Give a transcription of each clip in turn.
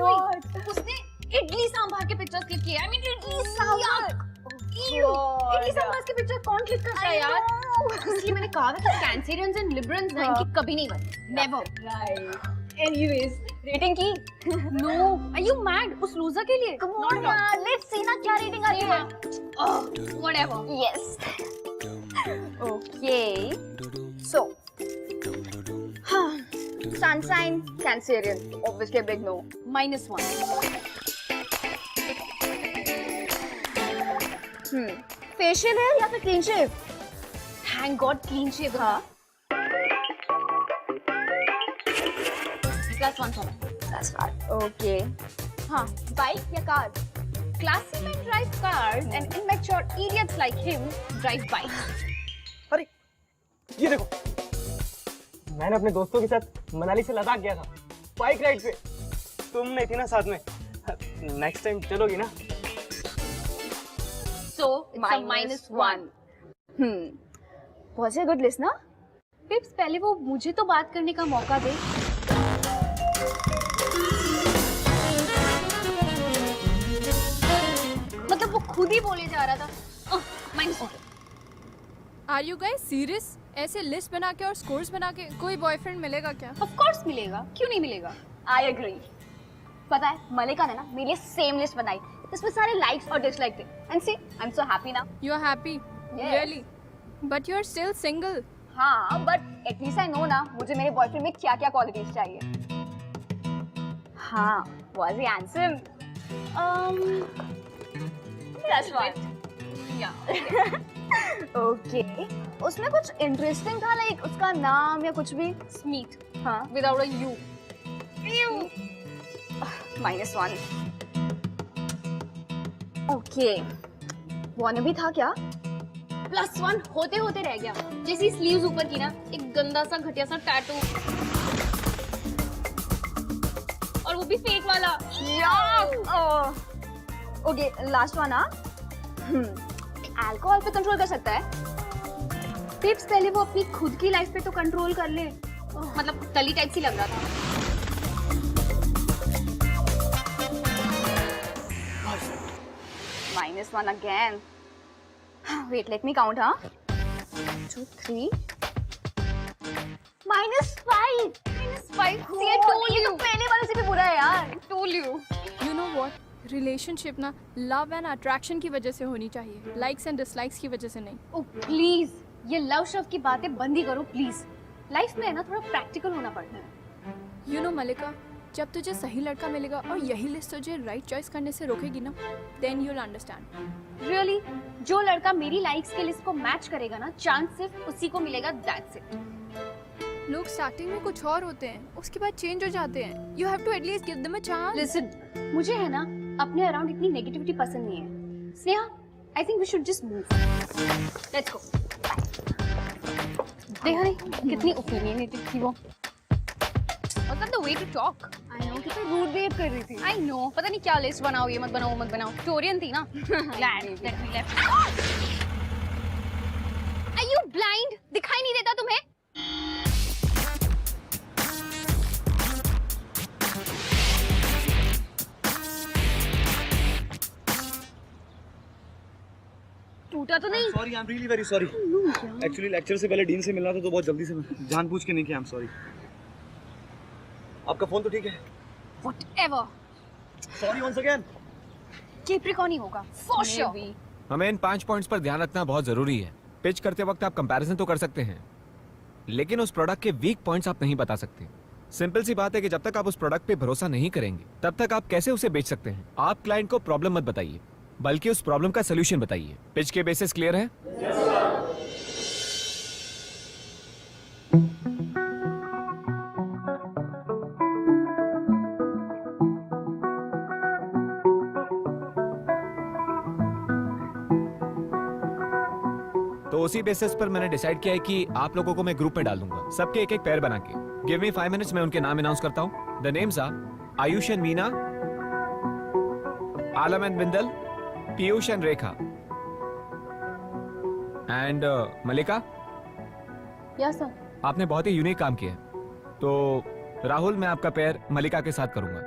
उसने इडली सांभर के pictures click किए। आई मीन इडली सांभर, इडली सांभर के पिक्चर कौन क्लिक करता है यार? इसलिए मैंने कहा था कि कैंसेरियंस एंड लिबरल्स ना इनकी कभी नहीं बनती, नेवर। राइट। एनीवेज, रेटिंग की? No, are you mad? उस लूजर के लिए? कम ऑन यार, लेट्स सी ना क्या रेटिंग आती है। Whatever. Yes. Okay, so sunshine Cancerian, obviously big no, -1। Facial है या फिर clean shave? Thank God clean shave. हाँ, +1 for me। That's right. Okay. हाँ, बाइक या car? Classy men drive cars and immature idiots like him drive bikes। अरे ये देखो, मैंने अपने दोस्तों के साथ मनाली से लद्दाख गया था बाइक राइड पे। तुम नहीं थी ना साथ में। नेक्स्ट टाइम चलोगी ना? So it's a -1। Was it a good listener? पिप्स, पहले वो मुझे तो बात करने का मौका दे। मतलब वो खुद ही बोले जा रहा था। -1। Are you guys serious? ऐसे लिस्ट बना के और स्कोर्स बना के कोई बॉयफ्रेंड मिलेगा क्या? Of course मिलेगा, क्यों नहीं मिलेगा? I agree. पता है, मलिका ने ना मेरे लिए सेम लिस्ट बनाई, इसमें सारे लाइक्स और डिसलाइक थे। And see, I'm so happy now. You are happy? Yes. Really? But you are still single. हाँ, but at least I know ना मुझे मेरे बॉयफ्रेंड में क्या-क्या क्वालिटीज चाहिए। हाँ, was he handsome? That's right. Yeah। Okay. उसमें कुछ इंटरेस्टिंग था, लाइक उसका नाम या कुछ भी? Smeet, हाँ, without a U। -1। ओके, वाने भी था क्या? +1 होते होते रह गया। जैसी स्लीव्स ऊपर की ना, एक गंदा सा घटिया सा टैटू, और वो भी फेक वाला। Okay, last one. अल्कोहल पे कंट्रोल कर सकता है? पिप्स, पहले वो अपनी खुद की लाइफ पे तो कंट्रोल कर ले। मतलब कली टाइप सी लग रहा था। -1 again. Wait, let me count, huh? 2, 3. -5. -5। See, I told you. पहले वाले से भी बुरा है यार। I told you। You know what? Relationship ना लव एंड अट्रैक्शन की वजह से होनी चाहिए, लाइक्स एंड डिसलाइक्स की वजह से नहीं। ओह प्लीज, ये लव शव की बातें बंद ही करो प्लीज। लाइफ में है ना, थोड़ा प्रैक्टिकल होना पड़ता है। यू नो मलिका, जब तुझे सही लड़का मिलेगा और यही लिस्ट तुझे राइट चॉइस करने से रोकेगी ना, then you will understand. Really, जो लड़का मेरी लाइक्स के लिस्ट को मैच करेगा ना, चांस सिर्फ उसी को मिलेगा, दैट्स इट। लोग स्टार्टिंग में कुछ और होते हैं, उसके बाद चेंज हो जाते हैं। You have to at least give them a chance. Listen, मुझे है ना अपने अराउंड इतनी नेगेटिविटी पसंद नहीं है। Sneha, I think we should just move. Let's go. देखा नहीं कितनी ओपिनियनेटेड थी वो। Was that the way to talk? I know, कितना रूड बिहेव कर रही थी। I know, पता नहीं क्या लिस्ट बनाओ, ये मत बनाओ, वो मत बनाओ। विक्टोरियन थी ना। Glad that we left। Are you blind? दिखाई नहीं देता तुम्हें? टूटा तो नहीं? Sorry, I am really very sorry. Actually lecture से पहले डीन से मिलना था, तो बहुत जल्दी से मैं जानबूझ के नहीं किया। I am sorry. आपका फोन तो ठीक है? Whatever। Sorry once again. Capricorn ही होगा, for sure। Maybe। हमें इन 5 पॉइंट्स पर ध्यान रखना बहुत जरूरी है। पिच करते वक्त आप कंपैरिजन तो कर सकते हैं, लेकिन उस प्रोडक्ट के वीक पॉइंट्स आप नहीं बता सकते। सिंपल सी बात है कि जब तक आप उस प्रोडक्ट पे भरोसा नहीं करेंगे, तब तक आप कैसे उसे बेच सकते हैं। आप क्लाइंट को प्रॉब्लम मत बताइए, बल्कि उस प्रॉब्लम का सोल्यूशन बताइए। पिच के बेसिस क्लियर है? तो उसी बेसिस पर मैंने डिसाइड किया है कि आप लोगों को मैं ग्रुप में डाल दूंगा, सबके एक एक पेयर बना के। गिव मी 5 मिनट्स, मैं उनके नाम अनाउंस करता हूँ। The names are Ayush and Meena, Alam and Bindal, Piyush and Rekha, and Malika. Yes sir. आपने बहुत ही यूनिक काम किया है, तो राहुल, मैं आपका पेयर मलिका के साथ करूंगा।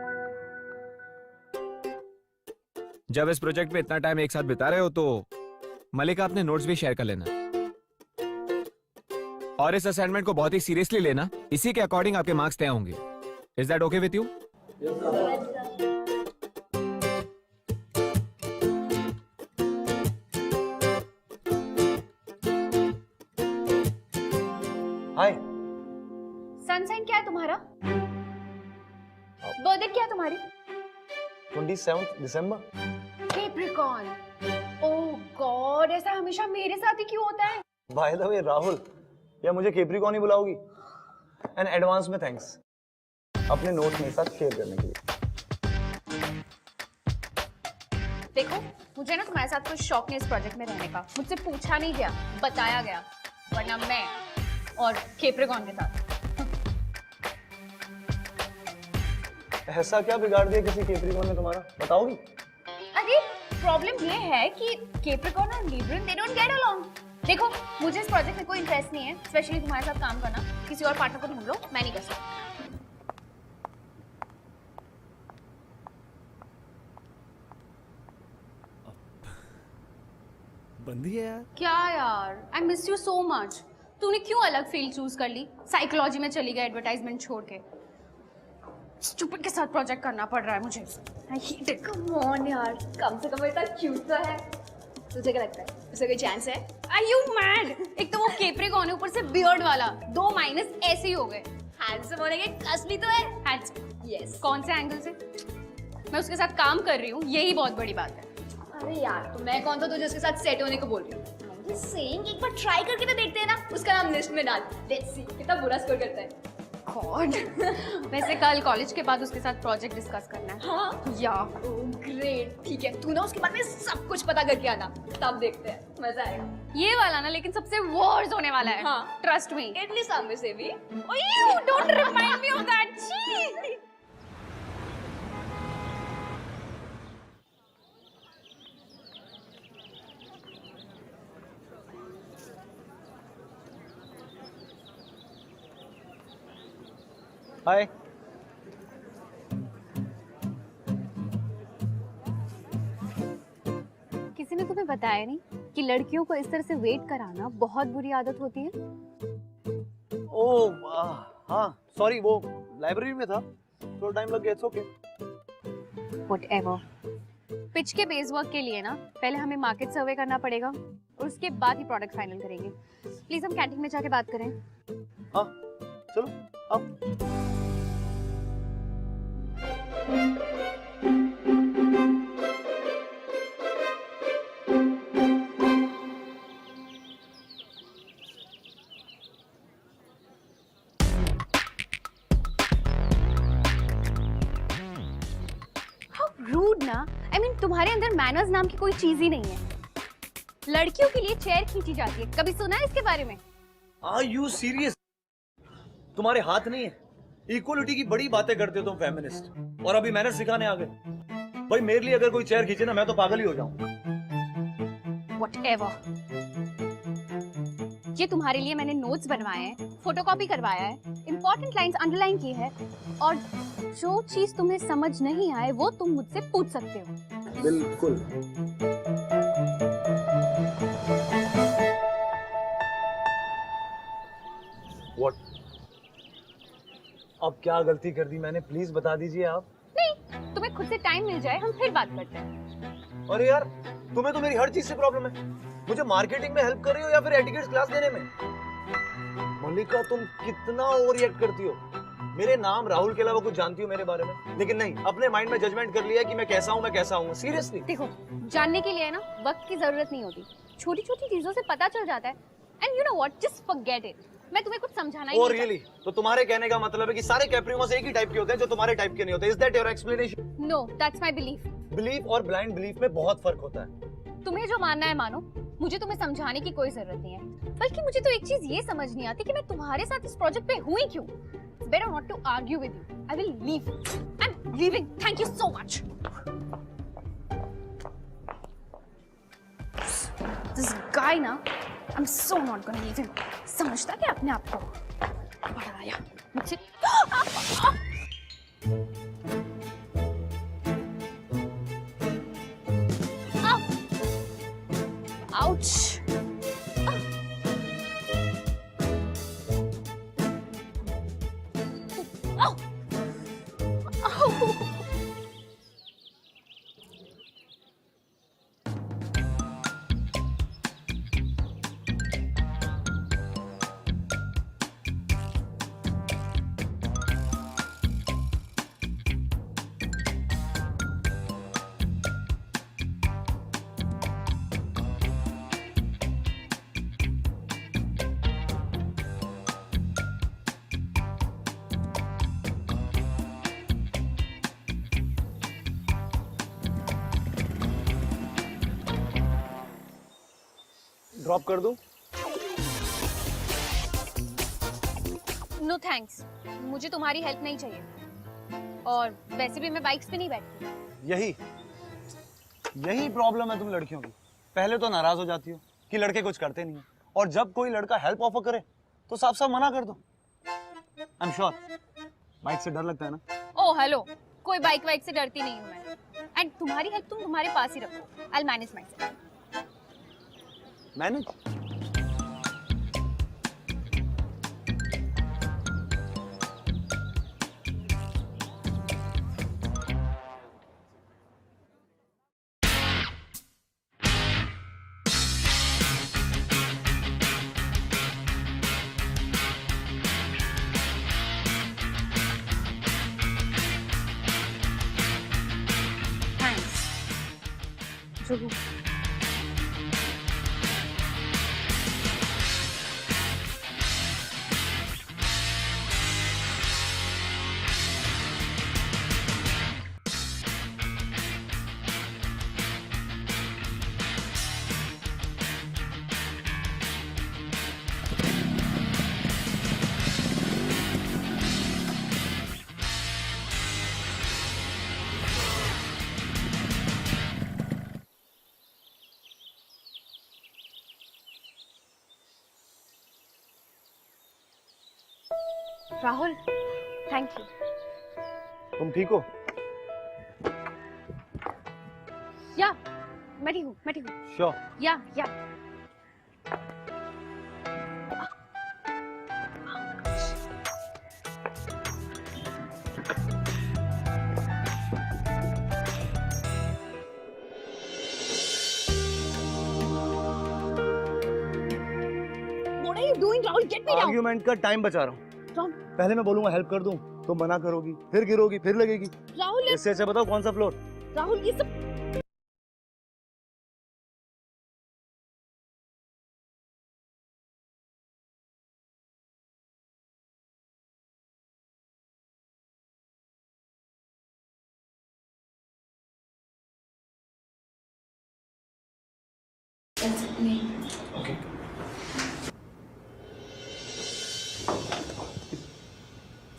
जब इस प्रोजेक्ट में इतना टाइम एक साथ बिता रहे हो तो मलिका अपने नोट्स भी शेयर कर लेना और इस असाइनमेंट को बहुत ही सीरियसली लेना। इसी के अकॉर्डिंग आपके मार्क्स तय होंगे। Is that okay with you? Hi. Sunshine क्या है तुम्हारा? बर्थडे क्या है तुम्हारी? 27 दिसंबर। कैप्रिकॉर्न। ओह गॉड, ऐसा हमेशा मेरे साथ ही क्यों होता है? बाय द वे राहुल, या मुझे कैप्रिकॉर्न ही बुलाओगी? एंड एडवांस में थैंक्स अपने नोट्स मेरे साथ शेयर करने के लिए। देखो, मुझे ना तुम्हारे साथ कोई शौक नहीं इस प्रोजेक्ट में रहने का। मुझसे पूछा नहीं गया, बताया गया, वरना मैं और कैप्रिकॉर्न के साथ। ऐसा क्या बिगाड़ दिया किसी कैप्रिकॉर्न ने तुम्हारा, बताओगी? अरे प्रॉब्लम ये है कि कैप्रिकॉर्न और Libran they don't get along. देखो, मुझे इस प्रोजेक्ट में कोई इंटरेस्ट नहीं है, स्पेशली तुम्हारे साथ काम करना। किसी और पार्टनर को ढूंढ लो, मैं नहीं कर सकती। बंदी है यार। क्या यार, I miss you so much. तूने क्यों अलग फील्ड चूज कर ली? साइकोलॉजी में चली गई एडवर्टाइजमेंट छोड़ के। स्टूपिड के साथ प्रोजेक्ट करना पड़ रहा है मुझे। I hate it. Come on यार, कम से कम इतना क्यूट तो है। तुझे क्या लगता है उसका कोई चांस है? Are you mad? एक तो वो कैप्रिकॉर्न है, ऊपर से बियर्ड वाला, 2 माइनस ऐसे ही हो गए। हैंडसम होने के कसली तो है। हैंडसम। यस। कौन से एंगल से? मैं उसके साथ काम कर रही हूँ, यही बहुत बड़ी बात है। अरे यार, तो मैं कौन तो तुझे उसके साथ सेट होने को बोल रही हूँ। सेइंग एक बार ट्राई करके तो देखते हैं ना। उसका नाम लिस्ट में डाल, लेट्स सी कितना बुरा स्कोर करता है। गॉड। वैसे कल कॉलेज के बाद उसके साथ प्रोजेक्ट डिस्कस करना है। हाँ या ग्रेट, ठीक है। तू ना उसके बारे में सब कुछ पता करके आना, तब देखते हैं, मजा आएगा। ये वाला ना लेकिन सबसे वर्स्ट होने वाला है। हाँ। Trust me. इडली सांभर से भी। Oh, don't remind me of that. छी। हाय। किसी ने तुम्हें बताया नहीं कि लड़कियों को इस तरह से वेट कराना बहुत बुरी आदत होती है? ओह हाँ सॉरी, वो लाइब्रेरी में था, थोड़ा टाइम लग गया। It's okay. व्हाटएवर। पिच के बेस वर्क के लिए ना पहले हमें मार्केट सर्वे करना पड़ेगा और उसके बाद ही प्रोडक्ट फाइनल करेंगे। प्लीज हम कैंटीन में जाके बात करें। हाँ चलो अब। रूड ना। I mean, तुम्हारे अंदर मैनर्स नाम की कोई चीज ही नहीं है। लड़कियों के लिए चेयर खींची जाती है, कभी सुना है इसके बारे में? Are you serious? तुम्हारे हाथ नहीं है? इक्वलिटी की बड़ी बातें करते हो तुम फेमिनिस्ट, और अभी मैनर्स सिखाने आ गए। भाई मेरे लिए अगर कोई चेयर खींचे ना, मैं तो पागल ही हो जाऊं। Whatever. ये तुम्हारे लिए मैंने नोट्स बनवाए हैं, फोटोकॉपी करवाया है, इंपॉर्टेंट लाइंस अंडरलाइन की है, और जो चीज तुम्हें समझ नहीं आए वो तुम मुझसे पूछ सकते हो। बिल्कुल। What? अब क्या गलती कर दी मैंने, प्लीज बता दीजिए आप। नहीं, तुम्हें खुद से टाइम मिल जाए हम फिर बात करते हैं। अरे यार, तुम्हें तो मेरी हर चीज से प्रॉब्लम है। मुझे मार्केटिंग में हेल्प कर रही हो या फिर एटिकेट्स क्लास देने में? मल्लिका, तुम कितना ओवर रिएक्ट करती हो। मेरे नाम राहुल के अलावा कुछ जानती हो मेरे बारे में? लेकिन नहीं, अपने माइंड में जजमेंट कर लिया कि मैं कैसा हूँ, मैं कैसा हूँ। सीरियसली देखो, जानने के लिए ना वक्त की जरूरत नहीं होती, छोटी छोटी चीजों से पता चल जाता है। And you know what, just forget it. मैं तुम्हें कुछ समझाना ही Oh, नहीं really? तो तुम्हारे कहने का मतलब है कि सारे कैप्रिकॉर्न्स एक ही टाइप के होते हैं जो तुम्हारे टाइप के नहीं होते। Is that your explanation? No, that's my belief. Belief और ब्लाइंड बिलीफ में बहुत फर्क होता है। तुम्हें जो मानना है मानो, मुझे तुम्हें समझाने की कोई जरूरत नहीं है। बल्कि मुझे तो एक चीज ये समझ नहीं आती कि मैं तुम्हारे साथ इस प्रोजेक्ट पे हुई क्यों। Better not to argue with you. I will leave. I'm leaving. Thank you so much. This guy ना, I'm so not gonna leave him. समझता क्या अपने आप को? बड़ा आया मुझे। ड्रॉप कर दूं? नो थैंक्स, मुझे तुम्हारी हेल्प नहीं चाहिए। और वैसे भी मैं बाइक्स पे नहीं बैठती। यही प्रॉब्लम है तुम लड़कियों की। पहले तो नाराज हो जाती हो कि लड़के कुछ करते नहीं है, और जब कोई लड़का हेल्प ऑफर करे तो साफ साफ मना कर दो। आई एम श्योर बाइक से डर लगता है ना? ओह हेलो, कोई बाइक वाइक से डरती नहीं हूँ मैं। एंड तुम्हारी हेल्प तुम तुम्हारे पास ही रखो। I will manage my self. Manage? Thanks. Juhu. Rahul, thank you. तुम ठीक हो? या मैं ठीक हूँ, मैं ठीक हूँ। श्योर? या What are you doing, Rahul? Get me down. Argument का टाइम बचा रहा हूँ। Rahul, पहले मैं बोलूंगा हेल्प कर दूं, तो मना करोगी, फिर गिरोगी, फिर लगेगी। Rahul, इससे अच्छा बताओ कौन सा फ्लोर? Rahul, ये सब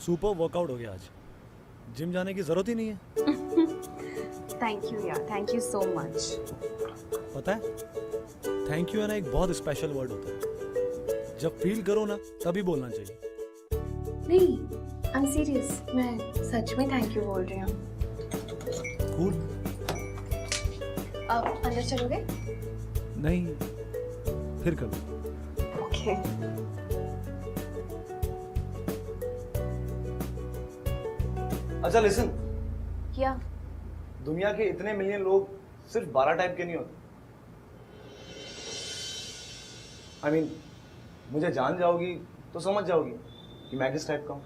सुपर वर्कआउट हो गया आज। जिम जाने की जरूरत ही नहीं है। थैंक यू यार, थैंक यू सो मच। पता है, थैंक यू है ना एक बहुत स्पेशल वर्ड होता है। जब फील करो ना तभी बोलना चाहिए। नहीं, आई एम सीरियस, मैं सच में थैंक यू बोल रही हूँ। कूल? अब अंदर चलोगे? नहीं, फिर करो। ओके। अच्छा लिसन, क्या? दुनिया के इतने मिलियन लोग सिर्फ 12 टाइप के नहीं होते। आई मीन, मुझे जान जाओगी तो समझ जाओगी कि मैं किस टाइप का हूँ।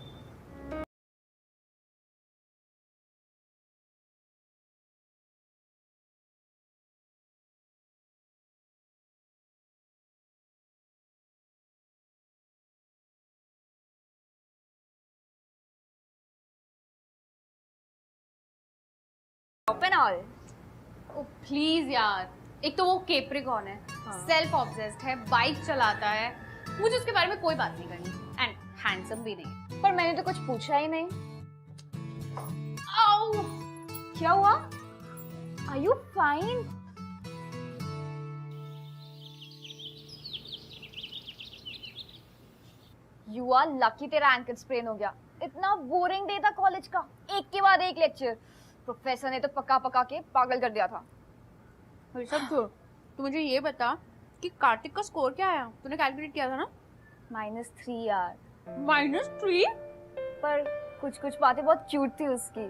Open all. ओ प्लीज यार, एक तो वो केप्रिकॉन है, सेल्फ ऑब्सेस्ड है, बाइक चलाता है, मुझे उसके बारे में कोई बात नहीं करनी। एंड हैंडसम भी नहीं। पर मैंने तो कुछ पूछा ही नहीं। आओ, क्या हुआ? Are you fine? You are lucky तेरा एंकल स्प्रेन हो गया। इतना बोरिंग डे था कॉलेज का, एक के बाद एक लेक्चर। प्रोफेसर ने तो पका पका के पागल कर दिया था। सब छोड़, तू मुझे ये बता कि कार्तिक का स्कोर क्या आया? तूने कैलकुलेट किया था ना? -3 यार। -3? पर कुछ कुछ बातें बहुत क्यूट थी उसकी।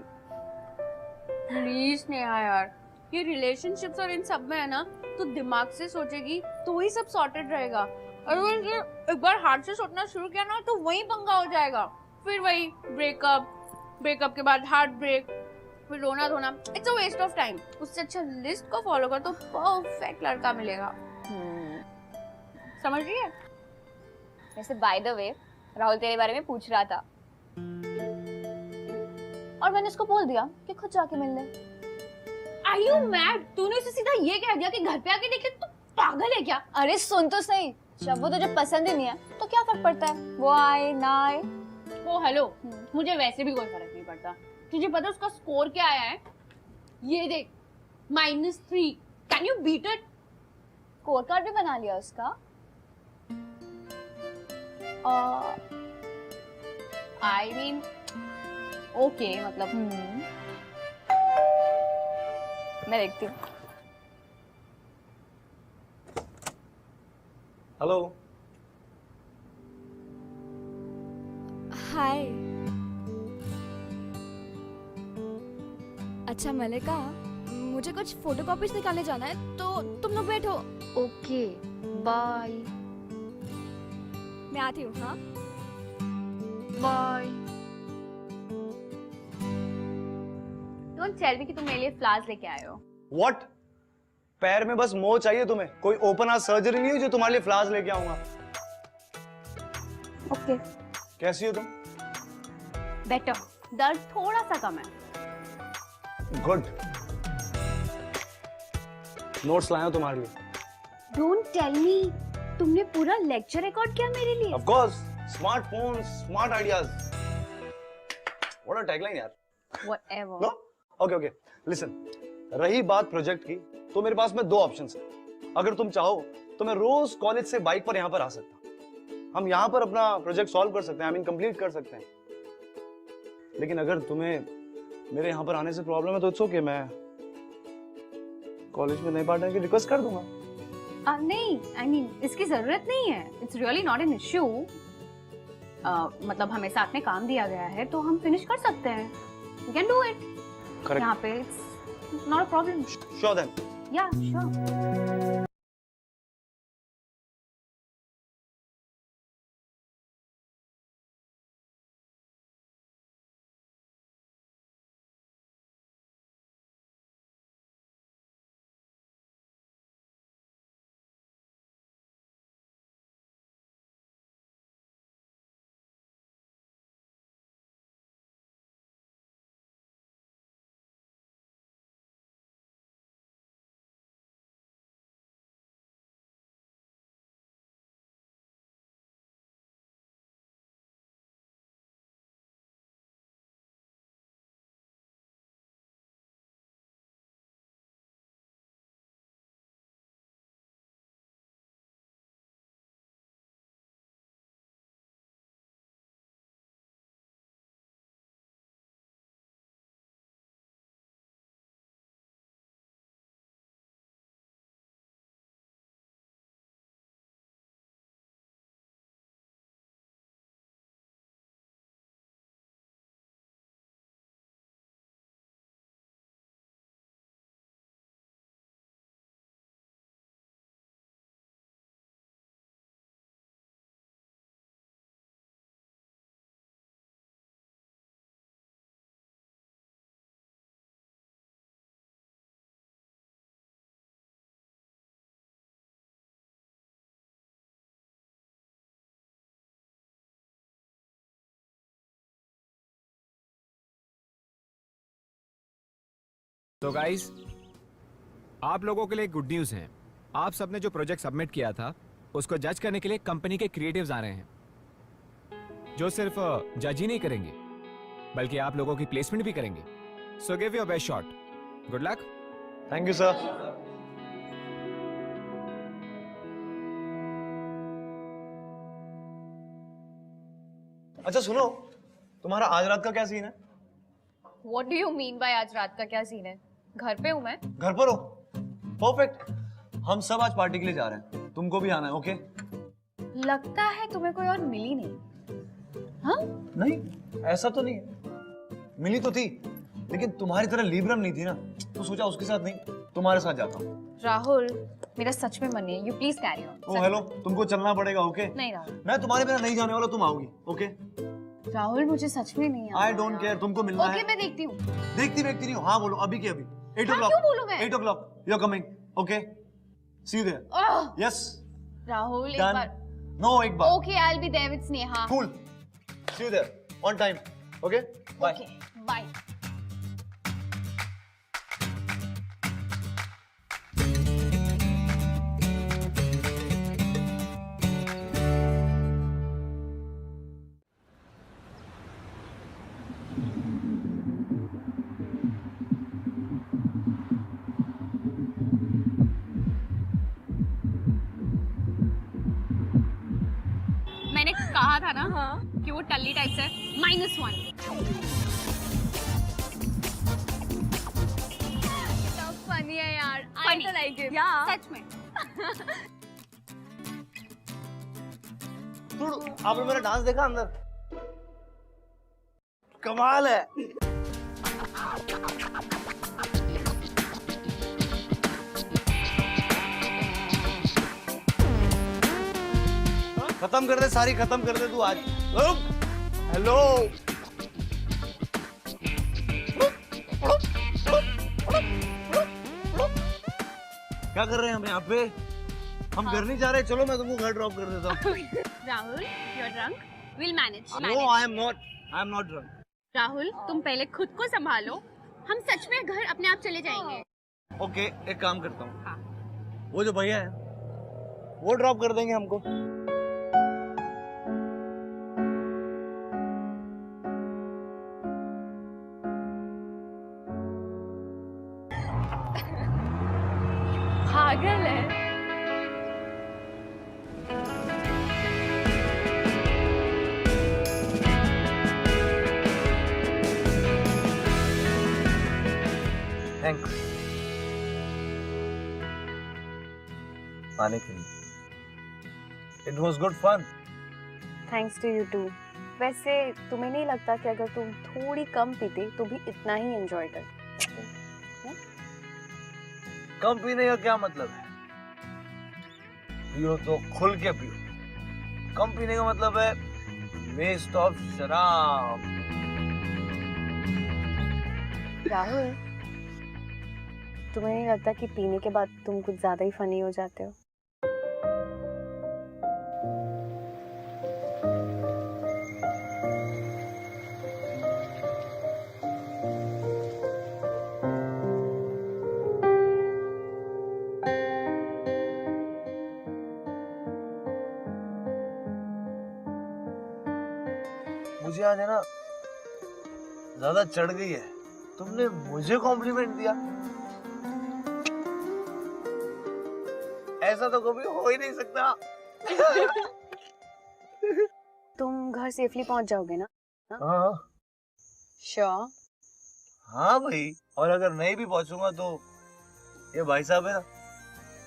प्लीज नेहा यार, ये रिलेशनशिप्स और इन सब में है ना, तो दिमाग से सोचेगी तो ही सब सॉर्टेड रहेगा। और वो ये एक बार हार्ट से सोचना शुरू किया ना तो वही पंगा हो जाएगा। फिर वही ब्रेकअप के बाद हार्ट ब्रेक, फिर रोना धोना। It's a waste of time. उससे अच्छा लिस्ट को फॉलो कर तो परफेक्ट लड़का मिलेगा। समझ रही है? वैसे बाय द वे राहुल तेरे बारे में पूछ रहा था और मैंने उसको बोल दिया कि खुद जाके मिल ले। Are you mad? तूने उसे सीधा ये कह दिया कि घर पे आके देख ले। तू पागल है क्या? अरे सुन तो सही, जब वो तुझे पसंद ही नहीं है तो क्या फर्क पड़ता है वो आए ना आए। ओ हेलो, मुझे वैसे भी कोई फर्क नहीं पड़ता। तुझे पता उसका स्कोर क्या आया है? ये देख, -3। Can you beat it? Score card भी बना लिया उसका। आई मीन ओके, मतलब मैं देखती हूँ। हेलो। हाय। अच्छा मलिका, मुझे कुछ फोटोकॉपीज निकाले जाना है तो तुम लोग बैठो। ओके बाय मैं आती हूँ। हाँ बाय। डोंट टेल मी कि तुम मेरे लिए फ्लावर्स लेके आए हो। व्हाट? पैर में बस मोह चाहिए तुम्हें? कोई ओपन हार्ट सर्जरी नहीं हुई जो तुम्हारे लिए फ्लावर्स लेके आऊंगा? ओके कैसी हो तुम? बेटर, दर्द थोड़ा सा कम है। गुड। नोट्स लाया हूं तुम्हारे लिए। डोंट टेल मी, तुमने पूरा लेक्चर रिकॉर्ड किया मेरे लिए? Of course, smartphone, smart ideas. What a tagline यार। Whatever. No? Okay okay, listen. रही बात प्रोजेक्ट की, तो मेरे पास में 2 ऑप्शंस हैं। अगर तुम चाहो तो मैं रोज कॉलेज से बाइक पर यहाँ पर आ सकता हूँ। हम यहाँ पर अपना प्रोजेक्ट सॉल्व कर सकते हैं, आई मीन कंप्लीट कर सकते हैं। लेकिन अगर तुम्हें मेरे यहाँ पर आने से प्रॉब्लम है तो इट्स ओके, मैं कॉलेज में नए पार्टनर की रिक्वेस्ट कर दूंगा। नहीं, आई मीन इसकी जरूरत नहीं है। It's really not an issue. मतलब हमें साथ में काम दिया गया है तो हम फिनिश कर सकते हैं। We can do it. Correct. यहाँ पे it's not a problem. Sure then. Yeah sure. तो गाइस, आप लोगों के लिए गुड न्यूज़ है। आप सबने जो प्रोजेक्ट सबमिट किया था उसको जज करने के लिए कंपनी के क्रिएटिव्स आ रहे हैं, जो सिर्फ जज ही नहीं करेंगे बल्कि आप लोगों की प्लेसमेंट भी करेंगे। So give your best shot. Good luck. Thank you sir. अच्छा सुनो, तुम्हारा आज रात का क्या सीन है? What do you mean by आज रात का क्या सीन है? घर पे हूँ मैं। घर पर हो? परफेक्ट। हम सब आज पार्टी के लिए जा रहे हैं, तुमको भी आना है। ओके? लगता है तुम्हें कोई और मिली नहीं। हाँ? नहीं, ऐसा तो नहीं है। मिली तो थी, लेकिन तुम्हारी तरह लिब्रम नहीं थी ना, तो सोचा उसके साथ नहीं, तुम्हारे साथ जाता हूँ। राहुल, मेरा सच में मन नहीं है। You please carry on. Oh hello, तुमको चलना पड़ेगा, ओके? नहीं राहुल। मैं तुम्हारे बिना नहीं जाने वाला, तुम आओगी, ओके? राहुल, मुझे सच में नहीं आई डोंट केयर, तुमको मिलना है। ओके, मैं देखती हूँ। देखती नहीं हो, हाँ बोलो, अभी के अभी। 8 o'clock। क्यों बोलूं मैं? 8 o'clock, you're coming, okay? See you there. Yes. Rahul, एक Done. बार। No, एक बार। Okay, I'll be there with Sneha. Cool. See you there, on time, okay? Bye. Okay, bye. मैंने कहा था ना कि वो टल्ली टाइप से -1। फनी है यार, आई Funny. तो लाइक इट। सच में। आपने मेरा डांस देखा अंदर? कमाल है। खत्म कर दे, सारी खत्म कर दे तू आज। हेलो, क्या कर रहे हैं हम यहाँ पे? हम घर नहीं जा रहे, चलो मैं तुमको घर ड्रॉप कर देता हूँ। Rahul, you're drunk. We'll manage. No, I am not drunk. Rahul, तुम पहले खुद को संभालो। हम सच में घर अपने आप चले जाएंगे। ओके, एक काम करता हूँ, हाँ। वो जो भैया है वो ड्रॉप कर देंगे हमको। पागल है। थैंक्स आने के लिए। It was good fun. Thanks to you too. वैसे तुम्हें नहीं लगता कि अगर तुम थोड़ी कम पीते तो भी इतना ही एंजॉय कर? कम पीने का क्या मतलब है? पियो तो खुल के पियो। कम पीने का मतलब है वेस्ट ऑफ शराब। राहुल, तुम्हें नहीं लगता कि पीने के बाद तुम कुछ ज्यादा ही फनी हो जाते हो? मुझे आज है ना ज्यादा चढ़ गई है। तुमने मुझे कॉम्प्लीमेंट दिया, ऐसा तो कभी हो ही नहीं सकता। तुम घर सेफली पहुंच जाओगे ना? हाँ श्योर? हाँ भाई, और अगर नहीं भी पहुंचूंगा तो ये भाई साहब है ना,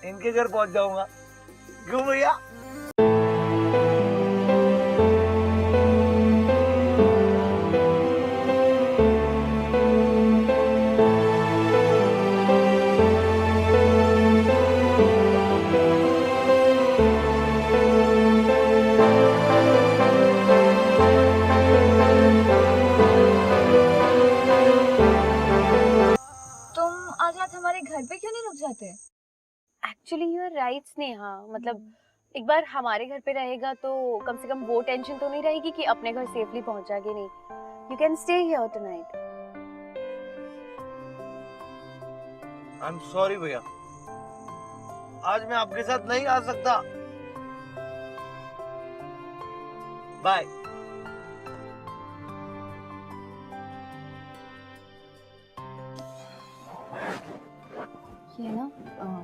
इनके घर पहुंच जाऊंगा। क्यों भैया? घर पे क्यों नहीं रुक जाते? Actually you are right Sneha, मतलब एक बार हमारे घर पे रहेगा तो कम से कम वो टेंशन तो नहीं रहेगी कि अपने घर सेफली पहुंचा के नहीं। You can stay here tonight. I am sorry भैया, आज मैं आपके साथ नहीं आ सकता। बाय। ये ना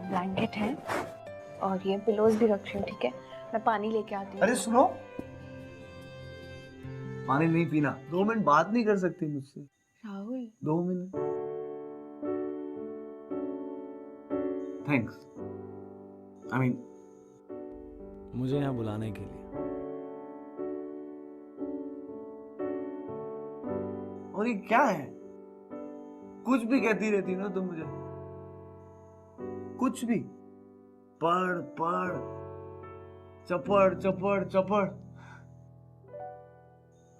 ब्लैंकेट है और ये पिलोज भी रख रही हूँ, ठीक है? मैं पानी लेके आती हूँ। अरे सुनो, पानी नहीं पीना। 2 मिनट बात नहीं कर सकती मुझसे? Rahul 2 minute. Thanks. I mean मुझे यहाँ बुलाने के लिए। और ये क्या है? कुछ भी कहती रहती हो ना तुम मुझे, कुछ भी। पढ़ पढ़, चपड़ चपड़ चपड़।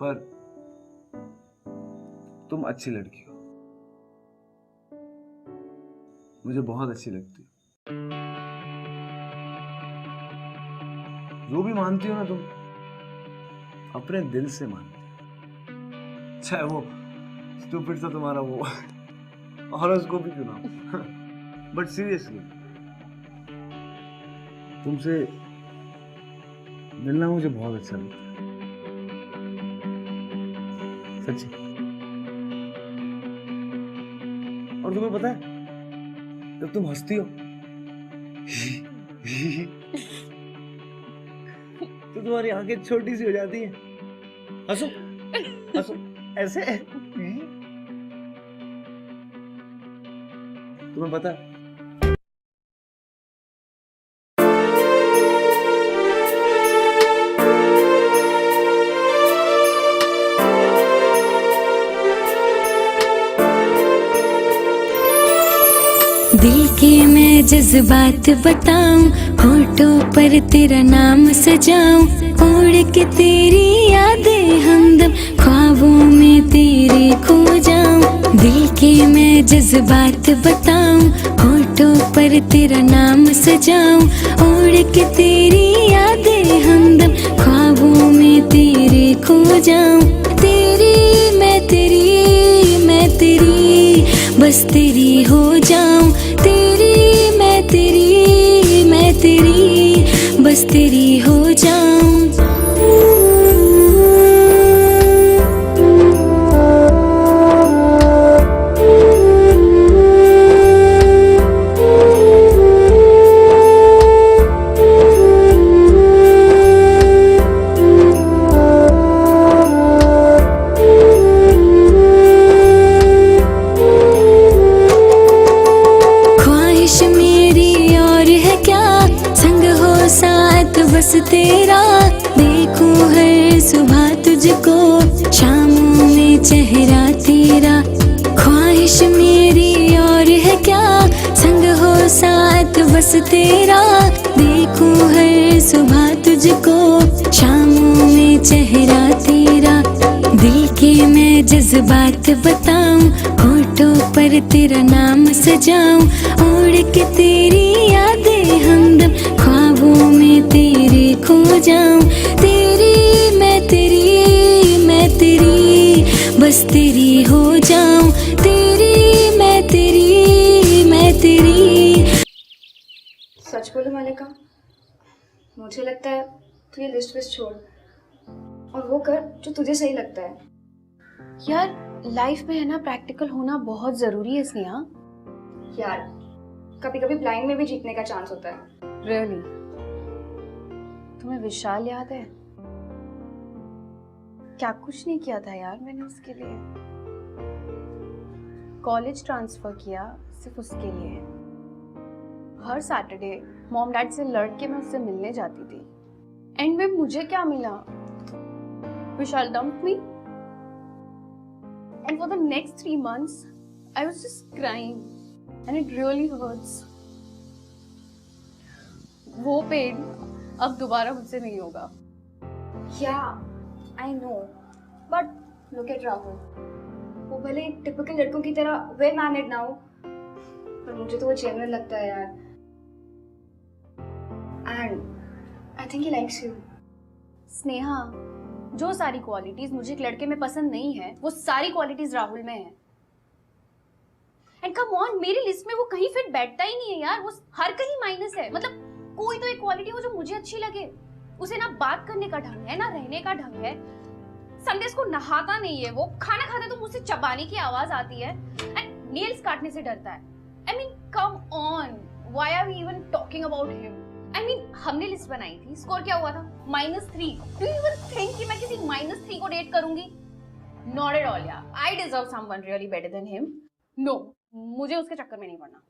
पर तुम अच्छी लड़की हो, मुझे बहुत अच्छी लगती हो। जो भी मानती हो ना तुम, अपने दिल से मानती हो। चाहे वो स्टूपिड सा तुम्हारा वो हॉरोस्कोप ही क्यों ना। बट सीरियसली तुमसे मिलना मुझे बहुत अच्छा लगता है, सच्ची। और तुम्हें पता है, जब तुम हंसती हो तो तुम्हारी आंखें छोटी सी हो जाती हैं। हंसो हंसो ऐसे। तुम्हें पता है, दिल के मैं जज्बात बताऊं, होठों पर तेरा नाम सजाऊं, उड़ के तेरी यादें हमदम ख्वाबों में तेरे खो जाऊं। दिल के मैं जज्बात बताऊं, होठों पर तेरा नाम सजाऊं, उड़ के तेरी यादें हमदम ख्वाबों में तेरे खो जाऊं। तेरी मैं तेरी बस तेरी हो जाऊं। तेरी मैं तेरी बस तेरी हो जाऊं। बस तेरा देखूं हर सुबह तुझको, शामों में चेहरा तेरा। ख्वाहिश मेरी और है क्या, संग हो साथ बस तेरा। देखूं हर सुबह तुझको, शामों में चेहरा तेरा। दिल के मैं जज्बात बताऊं, होठों पर तेरा नाम सजाऊं, उड़ के तेरी यादें हमदम ख्वाबों में तेरे खो जाऊं। तेरी मैं तेरी बस तेरी हो जाऊं। तेरी मैं तेरी। सच बोलो मालिका, मुझे लगता है तू ये लिस्ट विस्ट छोड़ और वो कर जो तुझे सही लगता है। यार लाइफ में है ना, प्रैक्टिकल होना बहुत जरूरी है स्नेहा। यार कभी कभी ब्लाइंड में भी जीतने का चांस होता है। रियली? तुम्हें विशाल याद है? क्या कुछ नहीं किया था यार मैंने उसके लिए। कॉलेज ट्रांसफर किया सिर्फ उसके लिए। हर सैटरडे मॉम डैड से लड़ के मैं उससे मिलने जाती थी। एंड में मुझे क्या मिला? Vishal dump me. And for the next 3 months, I was just crying, and it really hurts. वो पेन अब दोबारा मुझसे नहीं होगा। Yeah, I know, but look at Rahul. वो भले टिपिकल लड़कों की तरह वेल मैनेड ना हो, पर मुझे तो वो जेन्युइन लगता है यार। And I think he likes you. Sneha, जो सारी क्वालिटीज मुझे एक लड़के में पसंद नहीं है, वो सारी क्वालिटीज राहुल में है। एंड कम ऑन, मेरी लिस्ट में वो कहीं फिट बैठता ही नहीं है यार। वो हर कहीं माइनस है। मतलब कोई तो एक क्वालिटी हो जो मुझे अच्छी लगे। उसे ना बात करने का ढंग है, ना रहने का ढंग है। संडेस को नहाता नहीं है वो, खाना खाता तो मुझसे चबाने की आवाज आती है, एंड नेल्स काटने से डरता है। I mean come on, why are we even talking about him? I mean हमने लिस्ट बनाई थी, स्कोर क्या हुआ था? -3। डू यू इवन थिंक कि मैं किसी -3 को डेट करूंगी? नॉट एट ऑल यार। I deserve someone really better than him. No, मुझे उसके चक्कर में नहीं पड़ना।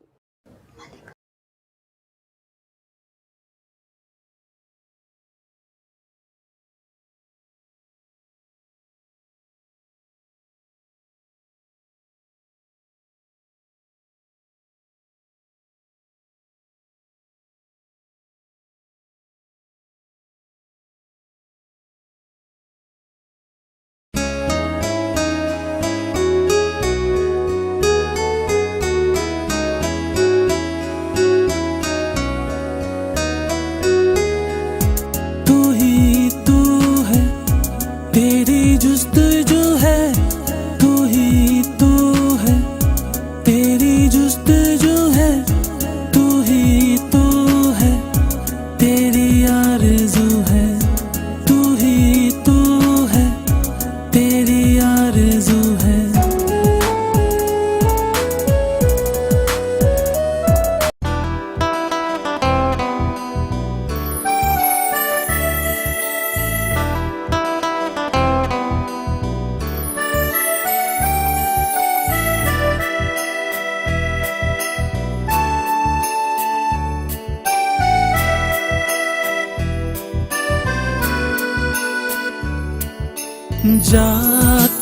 जा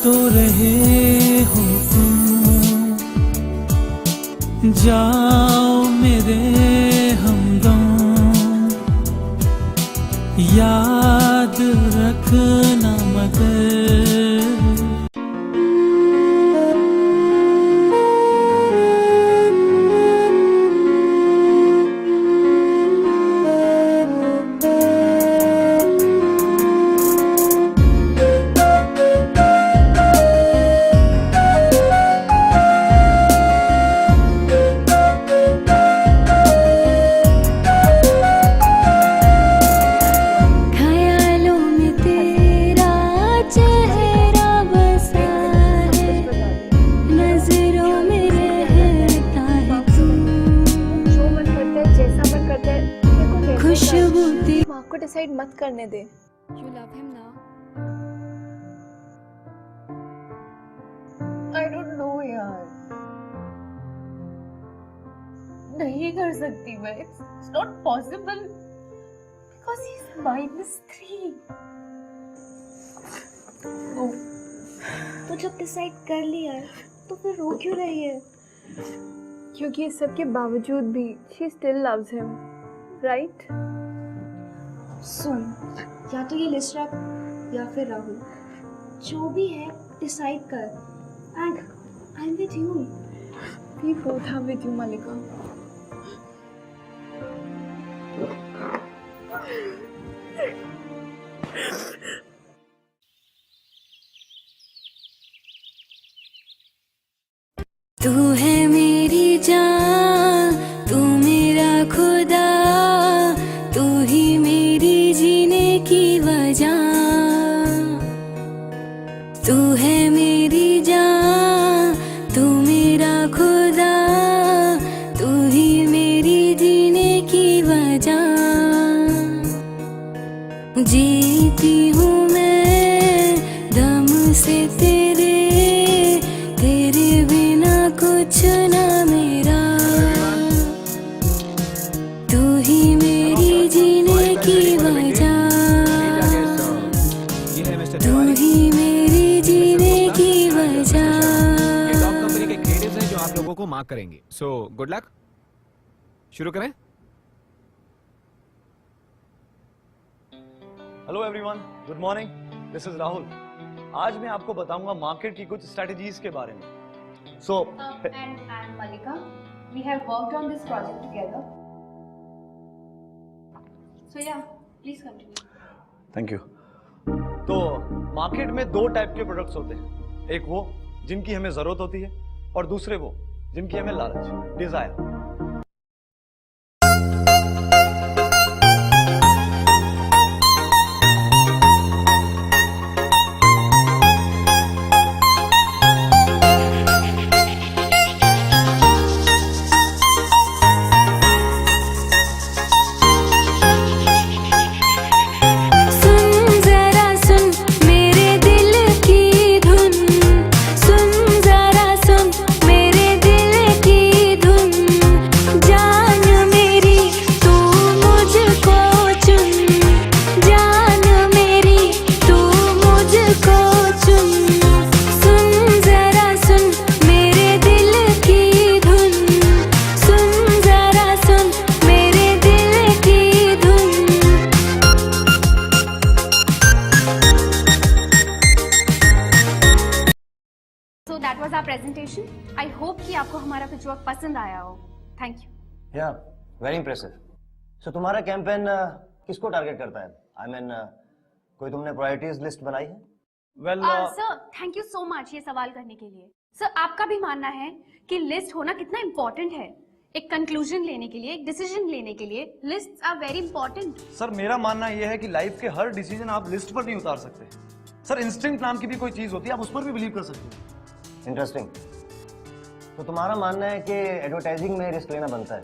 तो रहे हो तुम, जाओ मेरे हमदम, याद रखना मगर ख्यालों में तेरा चेहरा बसा है, नजरों में रहता है तू, जो मन करता है जैसा मन करता है मेरे को कहते खुशबू तेरी माँ को डिसाइड मत करने दे। You love him now? I don't know यार, नहीं कर सकती मैं। It's not possible because he's -3. तो जब डिसाइड कर लिया है तो फिर रो क्यों रही है? क्योंकि इस सब के बावजूद भी she still loves him, right? सुन, या तो ये लिस्ट रख या फिर राहुल, जो भी है डिसाइड कर, and I am with you. We both are with you Malika. तू है मेरी जान, तू मेरा खुदा, तू ही मेरी जीने की वजह, तू है मेरी जान, तू मेरा खुदा, तू ही मेरी जीने की वजह, जीती हूँ मैं दम से तेरे, तेरे बिना कुछ ना मेरा, तू ही मेरी जीने की वजह, ये है मिस्टर तू तिवारी, ही मेरी जीने की वजह। ये टॉप कंपनी के क्रिएटिव्स हैं जो आप लोगों को मार्क करेंगे। सो गुड लक, शुरू करें। Hello everyone, good morning, this is Rahul. आज मैं आपको बताऊंगा मार्केट की कुछ स्ट्रेटजीज के बारे में। सो And I'm Malika. We have worked on this project together. So yeah, please continue. Thank you. तो मार्केट में दो टाइप के प्रोडक्ट्स होते हैं, एक वो जिनकी हमें जरूरत होती है और दूसरे वो जिनकी हमें लालच, डिजायर। सुन जरा सुन मेरे दिल की धुन, सुन जरा सुन मेरे दिल की धुन, जान मेरी तू मुझको चुन, जान मेरी तू मुझको चुन, सुन जरा सुन मेरे दिल की धुन, सुन जरा सुन मेरे दिल की धुन। So that was our presentation. I hope कि आपको हमारा pitch work पसंद आया हो. Thank you. या वेरी इंप्रेसिव। सो तुम्हारा कैंपेन किसको टारगेट करता है? आई मीन कोई तुमने प्रायोरिटीज लिस्ट बनाई है? Well sir thank you so much ये सवाल करने के लिए। सर आपका भी मानना है कि लिस्ट होना कितना इम्पोर्टेंट है? एक कंक्लूजन लेने के लिए, एक डिसीजन लेने के लिए lists are very important. Sir मेरा मानना यह है कि लाइफ के हर डिसीजन आप लिस्ट पर नहीं उतार सकते। सर इंस्टिंक्ट नाम की भी कोई चीज होती है, आप उस पर भी बिलीव कर सकते हैं। इंटरेस्टिंग। तो तुम्हारा मानना है कि एडवर्टाइजिंग में रिस्क लेना बनता है?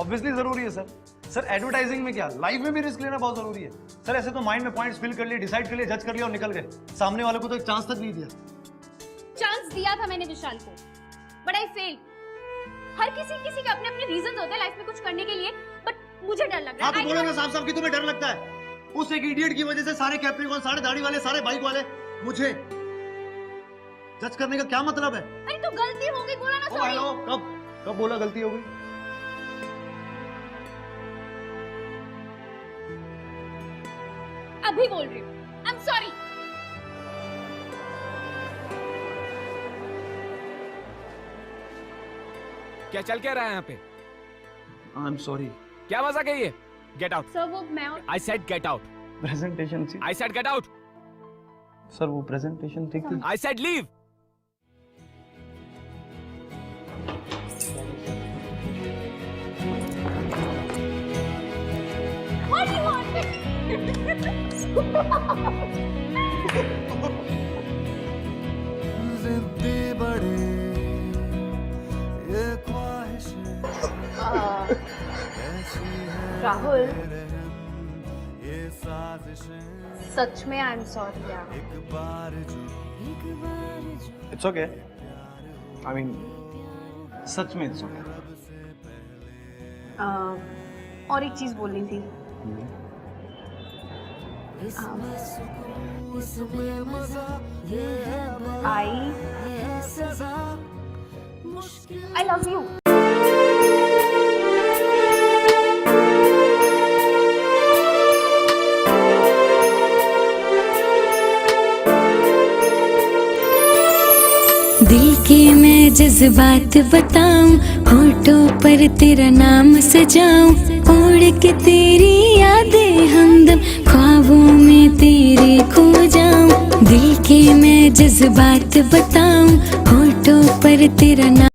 ऑब्वियसली जरूरी है सर। सर एडवर्टाइजिंग में क्या, लाइफ में भी रिस्क लेना बहुत जरूरी है। सर ऐसे तो माइंड में पॉइंट्स फिल कर लिए, डिसाइड कर लिया, जज कर लिया और निकल गए, सामने वाले को तो एक चांस तक नहीं दिया। चांस दिया था मैंने विशाल को, बट आई फेल। हर किसी के अपने अपने रीजंस होते हैं लाइफ में कुछ करने के लिए, बट मुझे डर लग रहा हाँ तो बोलो ना साफ साफ कि तुम्हें डर लगता है। उस एक इडियट की वजह से सारे कैप्रिकॉन, सारे दाढ़ी वाले, सारे बाइक वाले मुझे जज करने का क्या मतलब है? अरे तो गलती हो गई, बोला ना ओ सॉरी। हेलो, कब बोला गलती हो गई? अभी बोल रही हूँ, आई एम सॉरी। क्या चल क्या रहा है यहाँ पे? I am sorry. क्या मजाक है ये? Get out. सर वो मैं I said get out. Presentation थी। I said get out. Sir वो प्रेजेंटेशन ठीक थी। I said leave. What do you want? जिद्दी बड़े ये ख्वाहिशें ऐसी हैं राहुल ये साजिशें सच में आई एम सॉरी यार. एक बार जो इट्स ओके। आई मीन सच में इट्स ओके। और एक चीज बोलनी थी. I love you. दिल के मैं जज्बात बताऊं, होठों पर तेरा नाम सजाऊं, उड़ के तेरी यादें हमदम ख्वाबों में तेरे खो जाऊं. दिल के मैं जज्बात बताऊं, होठों पर तेरा नाम